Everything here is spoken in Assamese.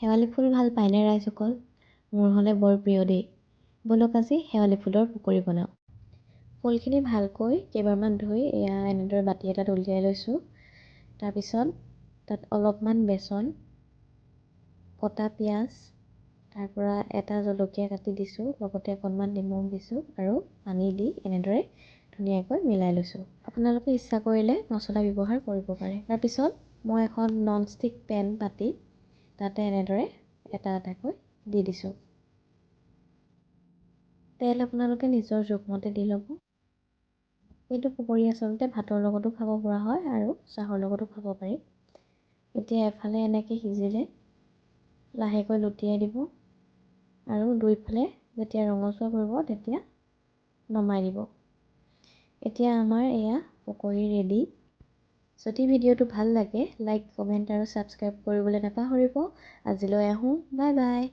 শেৱালি ফুল ভাল পায়নে ৰাইজসকল? মোৰ হ'লে বৰ প্ৰিয় দেই। ব'লক আজি শেৱালি ফুলৰ পকৰি বনাওঁ। ফুলখিনি ভালকৈ কেইবাৰমান ধুই এয়া এনেদৰে বাতি এটাত উলিয়াই লৈছোঁ। তাৰপিছত তাত অলপমান বেচন, কটা পিঁয়াজ, তাৰ পৰা এটা জলকীয়া কাটি দিছোঁ, লগতে অকণমান নিমখ দিছোঁ আৰু পানী দি এনেদৰে ধুনীয়াকৈ মিলাই লৈছোঁ। আপোনালোকে ইচ্ছা কৰিলে মছলা ব্যৱহাৰ কৰিব পাৰে। তাৰপিছত মই এখন ননষ্টিক পেন পাতি তাতে এনেদৰে এটা এটাকৈ দি দিছোঁ। তেল আপোনালোকে নিজৰ জোখমতে দি ল'ব। এইটো পকৰি আচলতে ভাতৰ লগতো খাব পৰা হয় আৰু চাহৰ লগতো খাব পাৰি। এতিয়া এফালে এনেকৈ সিজিলে লাহেকৈ লুটিয়াই দিব আৰু দুইফালে যেতিয়া ৰঙচুৱা পৰিব তেতিয়া নমাই দিব। এতিয়া আমাৰ এয়া পকৰি ৰেডি। যদি ভিডিঅ'টো ভাল লাগে লাইক, কমেণ্ট আৰু ছাবস্ক্ৰাইব কৰিবলৈ নাপাহৰিব। আজিলৈ আহোঁ, বাই বাই।